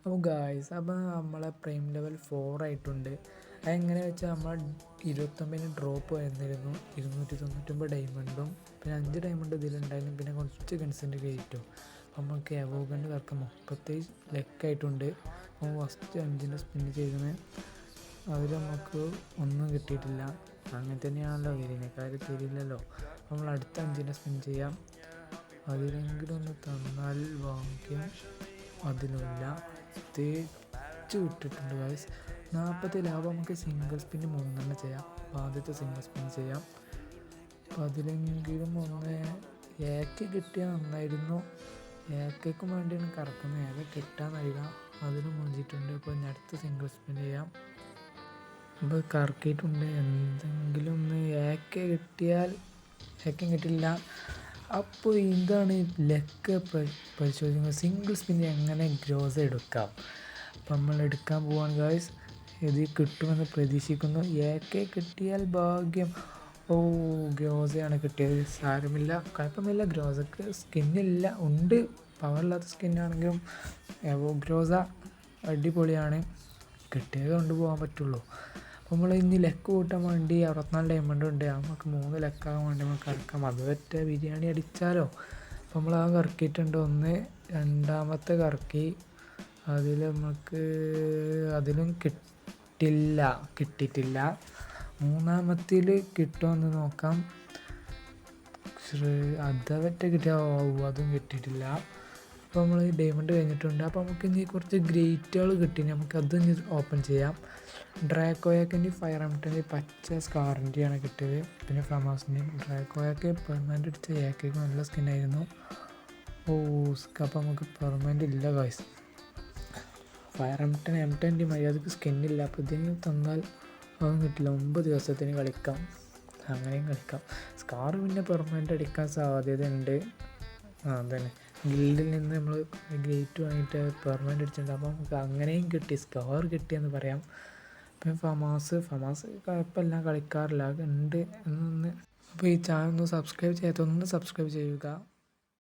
അപ്പോൾ ഗായ്സ് അപ്പോൾ നമ്മളെ പ്രൈം ലെവൽ 4 ആയിട്ടുണ്ട്. അതെങ്ങനെ വെച്ചാൽ നമ്മൾ 29 ഡ്രോപ്പ് വന്നിരുന്നു, 299 ഡയമണ്ടും പിന്നെ 5 ഡയമണ്ട് ഇതിലുണ്ടായിരുന്നു, പിന്നെ കുറച്ച് കൺസെൻറ്റ് കയറ്റും. അപ്പോൾ നമുക്ക് എവോഗണ്ട് കറക്കം 37 ലെക്കായിട്ടുണ്ട്. അപ്പോൾ ഫസ്റ്റ് 5 സ്പിൻ ചെയ്യുന്നത് അതിൽ നമുക്ക് ഒന്നും കിട്ടിയിട്ടില്ല. അങ്ങനെ തന്നെയാണല്ലോ ഇതിനെക്കാര്യം തരില്ലല്ലോ. നമ്മൾ അടുത്ത 5 സ്പിൻ ചെയ്യാം. അതിലെങ്കിലും ഒന്ന് തന്നാൽ ഭാഗ്യം. അതിലുമില്ല, തേച്ച് വിട്ടിട്ടുണ്ട് ഗൈസ്. 40 ലാഭം. നമുക്ക് സിംഗിൾ സ്പിന്ന് 3 ചെയ്യാം. അപ്പോൾ ആദ്യത്തെ സിംഗിൾ സ്പിൻ ചെയ്യാം. അപ്പോൾ അതിലെങ്കിലും ഒന്ന് ഏക്ക് കിട്ടിയാൽ നന്നായിരുന്നു. ഏക്കും വേണ്ടിയാണ് കറക്കുന്നത്. ഏക കിട്ടാന്നറിയില്ല, അതിന് മുഞ്ചിട്ടുണ്ട്. അപ്പോൾ ഇനി അടുത്ത സിംഗിൾ സ്പിൻ ചെയ്യാം. അപ്പോൾ കറക്കിയിട്ടുണ്ട്. എന്തെങ്കിലും ഒന്ന് ഏക്ക കിട്ടിയാൽ, ഏക്കം കിട്ടില്ല. അപ്പോൾ ഇതാണ് ലെക്ക് പരിശോധിക്കുന്നത്. സിംഗിൾ സ്പിൻ എങ്ങനെ ഗ്രോസ് എടുക്കാം. അപ്പം നമ്മൾ എടുക്കാൻ പോവാണ് ഗായ്സ്. ഇത് കിട്ടുമെന്ന് പ്രതീക്ഷിക്കുന്നു. ഏക്കെ കിട്ടിയാൽ ഭാഗ്യം. ഓ, ഗ്രോസയാണ് കിട്ടിയത്. സാരമില്ല, കുഴപ്പമില്ല. ഗ്രോസക്ക് സ്കിന്നില്ല, ഉണ്ട്. പവറില്ലാത്ത സ്കിന്നാണെങ്കിലും ഗ്രോസ അടിപൊളിയാണ്. കിട്ടിയത് കൊണ്ടുപോകാൻ പറ്റുള്ളൂ. അപ്പോൾ നമ്മൾ ഇനി ലെക്ക് കൂട്ടാൻ വേണ്ടി 64 ഡയമണ്ട് ഉണ്ട്. നമുക്ക് 3 ലെക്കാകാൻ വേണ്ടി നമുക്ക് കറക്കാം. അത് പറ്റ ബിരിയാണി അടിച്ചാലോ. അപ്പോൾ നമ്മൾ ആ കറക്കിയിട്ടുണ്ട്. ഒന്ന് രണ്ടാമത്തെ കറക്കി, അതിൽ നമുക്ക് അതിലും കിട്ടിയിട്ടില്ല. മൂന്നാമത്തിൽ കിട്ടുമെന്ന് നോക്കാം. അതവറ്റ കിട്ടിയാൽ അതും കിട്ടിയിട്ടില്ല. അപ്പോൾ നമ്മൾ ഡയമണ്ട് കഴിഞ്ഞിട്ടുണ്ട്. അപ്പോൾ നമുക്ക് ഇനി കുറച്ച് ഗ്രേറ്റുകൾ കിട്ടി. നമുക്കത് ഇനി ഓപ്പൺ ചെയ്യാം. ഡ്രാക്കോയാക്കിൻ്റെ ഫയർ എംടൻ്റെ പച്ച സ്കാറിൻ്റെയാണ് കിട്ടിയത്. പിന്നെ ഫമാസിൻ്റെയും. ഡ്രാക്കോയാക്ക് പെർമനൻ്റ് അടിച്ച ഏക്കേക്ക് നല്ല സ്കിന്നായിരുന്നു. അപ്പോൾ നമുക്ക് പെർമനൻ്റ് ഇല്ല ഗൈസ്. ഫയർ എംടൻ്റെ മര്യാദക്ക് സ്കിന്നില്ല. അപ്പോൾ ഇതിന് തന്നാൽ അതൊന്നും കിട്ടില്ല. 9 ദിവസത്തിന് കളിക്കാം, അങ്ങനെയും കളിക്കാം. സ്കാർ പിന്നെ പെർമനൻ്റ് അടിക്കാൻ സാധ്യത ഉണ്ട്. അതന്നെ ഗിൽഡിൽ നിന്ന് നമ്മൾ ഗ്രേറ്റ് വാങ്ങിയിട്ട് പെർമനൻ്റ് അടിച്ചിട്ടുണ്ട്. അപ്പോൾ നമുക്ക് അങ്ങനെയും കിട്ടി, സ്കാർ കിട്ടിയെന്ന് പറയാം. പിന്നെ ഫമാസ് കുഴപ്പമില്ല, കളിക്കാറില്ല, ഉണ്ട് എന്നൊന്ന്. അപ്പോൾ ഈ ചാനൽ ഒന്ന് സബ്സ്ക്രൈബ് ചെയ്യാത്തൊന്ന് സബ്സ്ക്രൈബ് ചെയ്യുക.